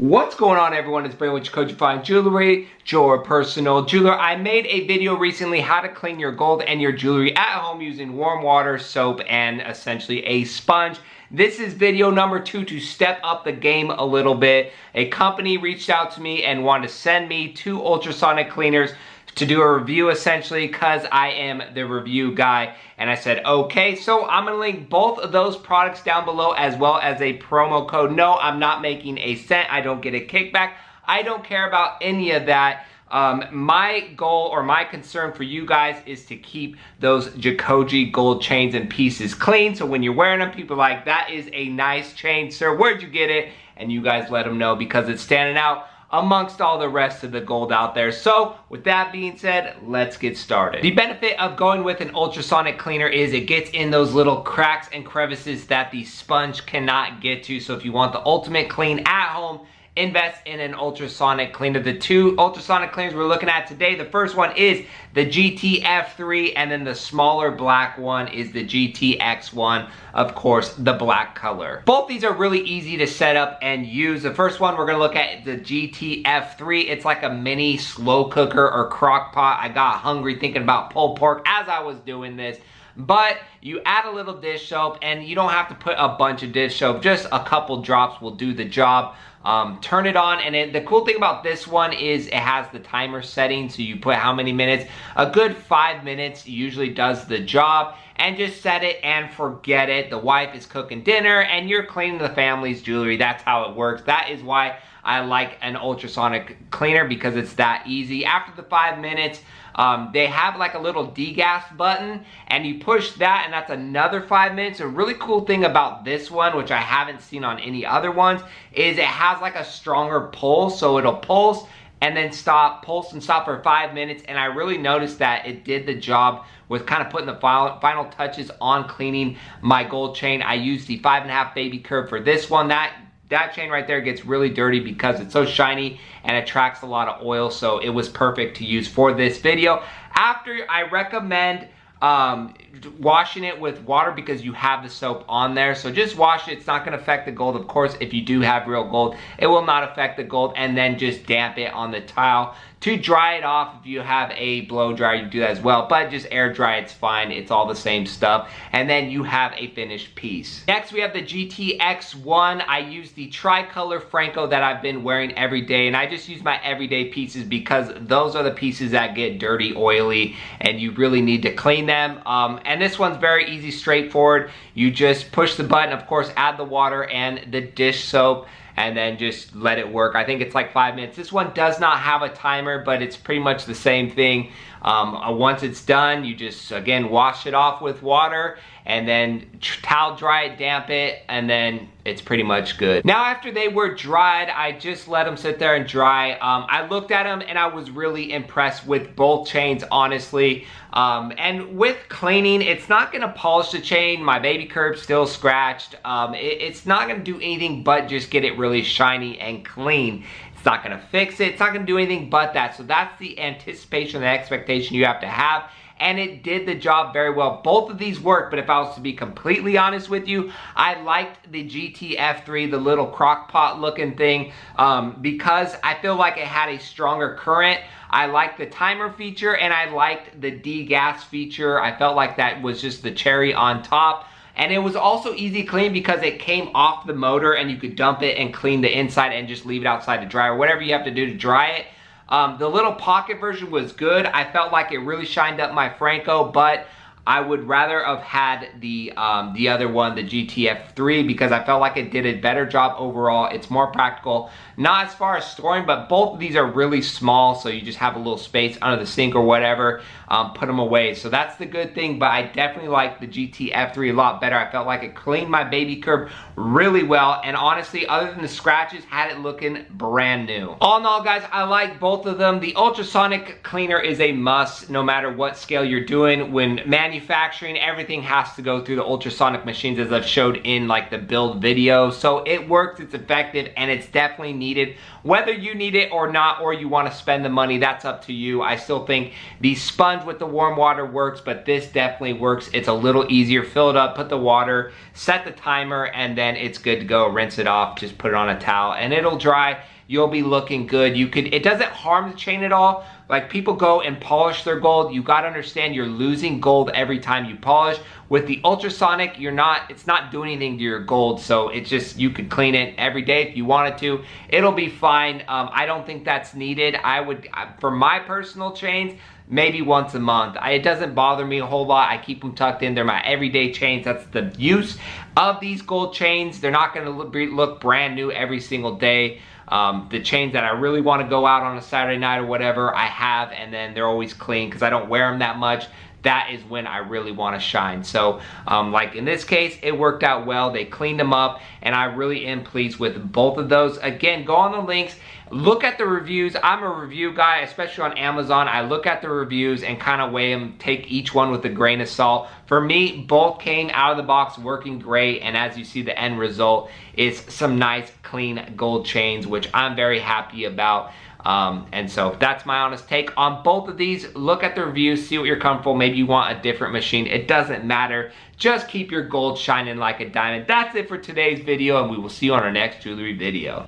What's going on, everyone? It's Brandon with JACOJE Fine Jewelry, your personal jeweler. I made a video recently how to clean your gold and your jewelry at home using warm water, soap, and essentially a sponge. This is video number 2 to step up the game a little bit. A company reached out to me and wanted to send me 2 ultrasonic cleaners to do a review, essentially, because I am the review guy. And I said, okay, so I'm gonna link both of those products down below as well as a promo code. No, I'm not making a cent. I don't get a kickback. I don't care about any of that. My goal or my concern for you guys is to keep those JACOJE gold chains and pieces clean. So when you're wearing them, people are like, that is a nice chain, sir. Where'd you get it? And you guys let them know because it's standing out amongst all the rest of the gold out there. So with that being said, let's get started. The benefit of going with an ultrasonic cleaner is it gets in those little cracks and crevices that the sponge cannot get to. So if you want the ultimate clean at home, invest in an ultrasonic cleaner. The 2 ultrasonic cleaners we're looking at today, the first one is the GTF3, and then the smaller black one is the GTX1, of course, the black color. Both these are really easy to set up and use. The first one we're gonna look at the GTF3. It's like a mini slow cooker or crock pot. I got hungry thinking about pulled pork as I was doing this. But you add a little dish soap, and you don't have to put a bunch of dish soap. Just a couple drops will do the job. Turn it on, and the cool thing about this one is it has the timer setting, so you put how many minutes. A good 5 minutes usually does the job, and just set it and forget it. The wife is cooking dinner, and you're cleaning the family's jewelry. That's how it works. That is why I like an ultrasonic cleaner, because it's that easy. After the 5 minutes, they have like a little degas button, and you push that, and that's another 5 minutes. A really cool thing about this one, which I haven't seen on any other ones, is it has like a stronger pulse. So it'll pulse and then stop, pulse and stop for 5 minutes. And I really noticed that it did the job with kind of putting the final touches on cleaning my gold chain. I used the 5.5 baby curve for this one. That chain right there gets really dirty because it's so shiny and attracts a lot of oil, so it was perfect to use for this video. After, I recommend washing it with water because you have the soap on there. So just wash it. It's not going to affect the gold. Of course, if you do have real gold, it will not affect the gold. And then just damp it on the towel to dry it off. If you have a blow dryer, you do that as well, but just air dry, it's fine. It's all the same stuff. And then you have a finished piece. Next, we have the GTX1. I use the tricolor Franco that I've been wearing every day, and I just use my everyday pieces because those are the pieces that get dirty, oily, and you really need to clean them. And this one's very easy, straightforward. You just push the button, of course, add the water and the dish soap, and then just let it work. I think it's like 5 minutes. This one does not have a timer, but it's pretty much the same thing. Once it's done, you just, again, wash it off with water, and then towel dry it, damp it, and then it's pretty much good. Now, after they were dried, I just let them sit there and dry. I looked at them, and I was really impressed with both chains, honestly. And with cleaning, it's not gonna polish the chain. My baby curve's still scratched. It's not gonna do anything but just get it really shiny and clean. It's not gonna fix it. It's not gonna do anything but that. So that's the anticipation, the expectation you have to have. And it did the job very well. Both of these work, but if I was to be completely honest with you, I liked the GTF3, the little crock pot looking thing, because I feel like it had a stronger current. I liked the timer feature, and I liked the degas feature. I felt like that was just the cherry on top. And it was also easy clean because it came off the motor, and you could dump it and clean the inside and just leave it outside to dry, or whatever you have to do to dry it. The little pocket version was good. I felt like it really shined up my Franco, but I would rather have had the other one, the GTF3, because I felt like it did a better job overall. It's more practical. Not as far as storing, but both of these are really small, so you just have a little space under the sink or whatever, put them away. So that's the good thing, but I definitely like the GTF3 a lot better. I felt like it cleaned my baby curve really well, and honestly, other than the scratches, had it looking brand new. All in all, guys, I like both of them. The ultrasonic cleaner is a must, no matter what scale you're doing. When manufacturing, everything has to go through the ultrasonic machines, as I've showed in like the build video. So it works, it's effective, and it's definitely needed. Whether you need it or not, or you want to spend the money, that's up to you. I still think the sponge with the warm water works, but this definitely works. It's a little easier. Fill it up, put the water, set the timer, and then it's good to go. Rinse it off, just put it on a towel, and it'll dry. you'll be looking good. It doesn't harm the chain at all. Like, people go and polish their gold. You gotta understand you're losing gold every time you polish. With the ultrasonic, it's not doing anything to your gold, so it's just, you could clean it every day if you wanted to. It'll be fine. I don't think that's needed. For my personal chains, maybe once a month. It doesn't bother me a whole lot. I keep them tucked in. They're my everyday chains. That's the use of these gold chains. They're not gonna look brand new every single day. The chains that I really want to go out on a Saturday night or whatever, I have, and then they're always clean because I don't wear them that much. That is when I really want to shine. So like in this case, it worked out well. They cleaned them up, and I really am pleased with both of those. Again, go on the links, look at the reviews. I'm a review guy, especially on Amazon. I look at the reviews and kind of weigh them, take each one with a grain of salt. For me, both came out of the box working great, and as you see, the end result is some nice clean gold chains, which I'm very happy about. And so that's my honest take on both of these. Look at the reviews, see what you're comfortable. Maybe you want a different machine. It doesn't matter. Just keep your gold shining like a diamond. That's it for today's video, and we will see you on our next jewelry video.